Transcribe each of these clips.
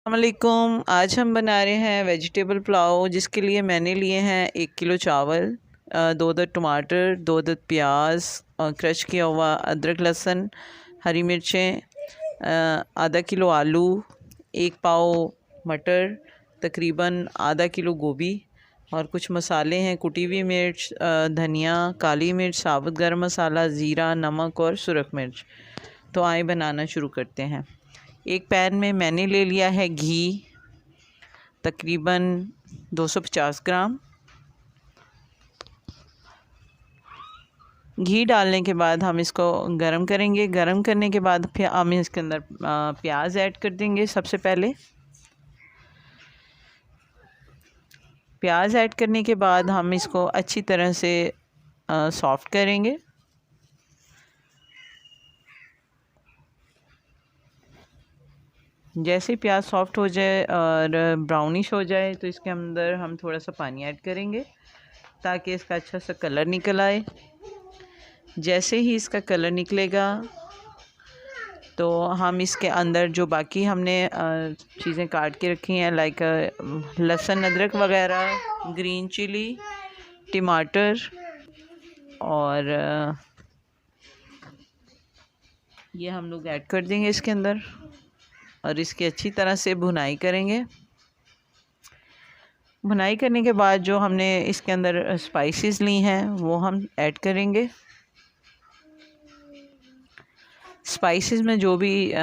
अस्सलामुअलैकुम। आज हम बना रहे हैं वेजिटेबल पुलाव, जिसके लिए मैंने लिए हैं 1 किलो चावल, 2 टमाटर, 2 प्याज, क्रश किया हुआ अदरक लहसुन, हरी मिर्चें, आधा किलो आलू, 1 पाव मटर, तकरीबन आधा किलो गोभी और कुछ मसाले हैं, कुटी हुई मिर्च, धनिया, काली मिर्च, साबुत गरम मसाला, ज़ीरा, नमक और सुरख मिर्च। तो आइए बनाना शुरू करते हैं। एक पैन में मैंने ले लिया है घी, तकरीबन 250 ग्राम। घी डालने के बाद हम इसको गरम करेंगे। गरम करने के बाद फिर हम इसके अंदर प्याज ऐड कर देंगे। सबसे पहले प्याज ऐड करने के बाद हम इसको अच्छी तरह से सॉफ्ट करेंगे। जैसे प्याज सॉफ्ट हो जाए और ब्राउनिश हो जाए तो इसके अंदर हम थोड़ा सा पानी ऐड करेंगे ताकि इसका अच्छा सा कलर निकल आए। जैसे ही इसका कलर निकलेगा तो हम इसके अंदर जो बाकी हमने चीज़ें काट के रखी हैं, लाइक लहसुन, अदरक वगैरह, ग्रीन चिली, टमाटर और ये हम लोग ऐड कर देंगे इसके अंदर और इसकी अच्छी तरह से भुनाई करेंगे। भुनाई करने के बाद जो हमने इसके अंदर स्पाइसेस ली हैं वो हम ऐड करेंगे। स्पाइसेस में जो भी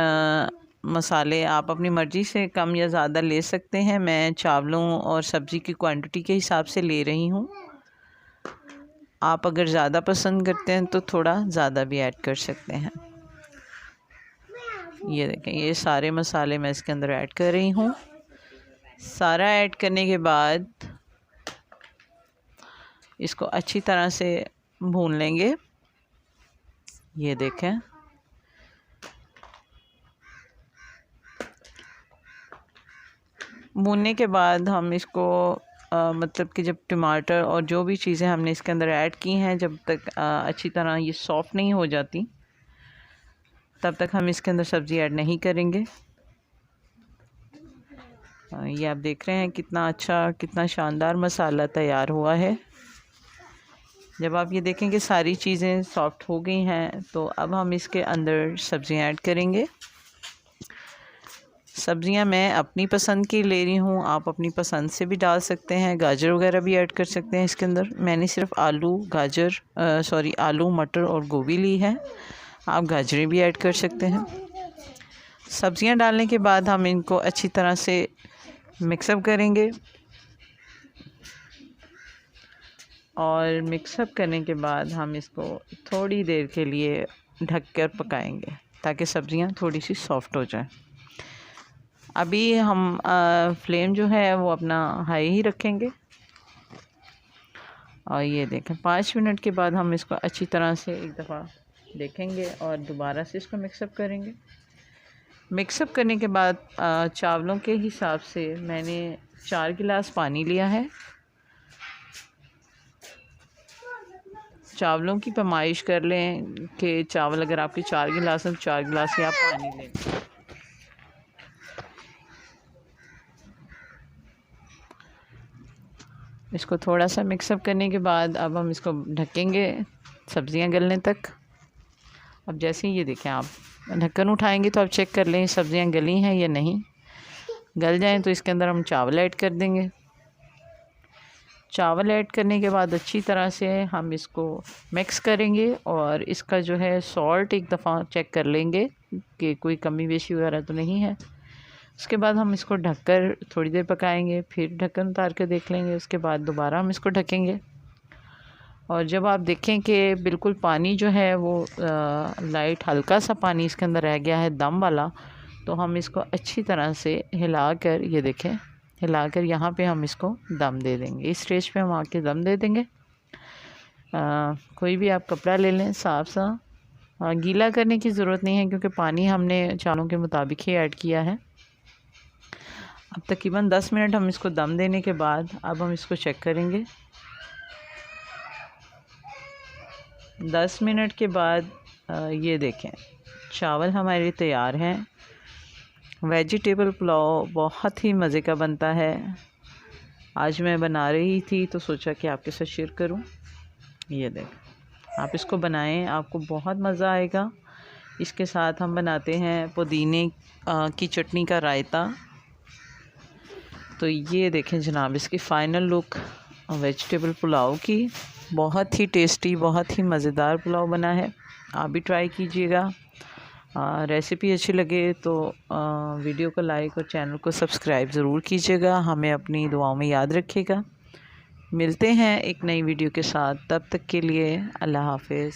मसाले आप अपनी मर्ज़ी से कम या ज़्यादा ले सकते हैं। मैं चावलों और सब्ज़ी की क्वांटिटी के हिसाब से ले रही हूँ। आप अगर ज़्यादा पसंद करते हैं तो थोड़ा ज़्यादा भी ऐड कर सकते हैं। ये देखें, ये सारे मसाले मैं इसके अंदर ऐड कर रही हूँ। सारा ऐड करने के बाद इसको अच्छी तरह से भून लेंगे। ये देखें, भूनने के बाद हम इसको मतलब कि जब टमाटर और जो भी चीज़ें हमने इसके अंदर ऐड की हैं, जब तक अच्छी तरह ये सॉफ़्ट नहीं हो जाती तब तक हम इसके अंदर सब्ज़ी ऐड नहीं करेंगे। ये आप देख रहे हैं कितना अच्छा, कितना शानदार मसाला तैयार हुआ है। जब आप ये देखें कि सारी चीज़ें सॉफ़्ट हो गई हैं तो अब हम इसके अंदर सब्ज़ियाँ ऐड करेंगे। सब्ज़ियाँ मैं अपनी पसंद की ले रही हूँ, आप अपनी पसंद से भी डाल सकते हैं, गाजर वगैरह भी ऐड कर सकते हैं इसके अंदर। मैंने सिर्फ आलू, मटर और गोभी ली है, आप गाजरें भी ऐड कर सकते हैं। सब्ज़ियाँ डालने के बाद हम इनको अच्छी तरह से मिक्सअप करेंगे और मिक्सअप करने के बाद हम इसको थोड़ी देर के लिए ढक कर पकाएंगे ताकि सब्ज़ियाँ थोड़ी सी सॉफ़्ट हो जाए। अभी हम फ्लेम जो है वो अपना हाई ही रखेंगे और ये देखें 5 मिनट के बाद हम इसको अच्छी तरह से एक दफ़ा देखेंगे और दोबारा से इसको मिक्सअप करेंगे। मिक्सअप करने के बाद चावलों के हिसाब से मैंने 4 गिलास पानी लिया है। चावलों की पैमाइश कर लें कि चावल अगर आपके 4 गिलास हैं तो 4 गिलास ही आप पानी लें। इसको थोड़ा सा मिक्सअप करने के बाद अब हम इसको ढकेंगे सब्ज़ियां गलने तक। अब जैसे ही ये देखें, आप ढक्कन उठाएंगे तो आप चेक कर लें सब्ज़ियां गली हैं या नहीं। गल जाएं तो इसके अंदर हम चावल ऐड कर देंगे। चावल ऐड करने के बाद अच्छी तरह से हम इसको मिक्स करेंगे और इसका जो है सॉल्ट एक दफ़ा चेक कर लेंगे कि कोई कमी बेशी वगैरह तो नहीं है। उसके बाद हम इसको ढककर थोड़ी देर पकाएंगे, फिर ढक्कन उतार कर देख लेंगे। उसके बाद दोबारा हम इसको ढकेंगे और जब आप देखें कि बिल्कुल पानी जो है वो लाइट हल्का सा पानी इसके अंदर रह गया है दम वाला, तो हम इसको अच्छी तरह से हिलाकर, ये देखें, हिलाकर यहाँ पे हम इसको दम दे देंगे। इस स्टेज पे हम आके दम दे देंगे। कोई भी आप कपड़ा ले लें साफ सा, गीला करने की ज़रूरत नहीं है क्योंकि पानी हमने चावलों के मुताबिक ही ऐड किया है। अब तकरीबन 10 मिनट हम इसको दम देने के बाद अब हम इसको चेक करेंगे। 10 मिनट के बाद ये देखें चावल हमारे तैयार हैं वेजिटेबल पुलाव बहुत ही मज़े का बनता है। आज मैं बना रही थी तो सोचा कि आपके साथ शेयर करूं। ये देख, आप इसको बनाएं, आपको बहुत मज़ा आएगा। इसके साथ हम बनाते हैं पुदीने की चटनी का रायता। तो ये देखें जनाब, इसकी फ़ाइनल लुक वेजिटेबल पुलाव की। बहुत ही टेस्टी, बहुत ही मज़ेदार पुलाव बना है। आप भी ट्राई कीजिएगा। रेसिपी अच्छी लगे तो वीडियो को लाइक और चैनल को सब्सक्राइब ज़रूर कीजिएगा। हमें अपनी दुआओं में याद रखिएगा। मिलते हैं एक नई वीडियो के साथ, तब तक के लिए अल्लाह हाफ़िज़।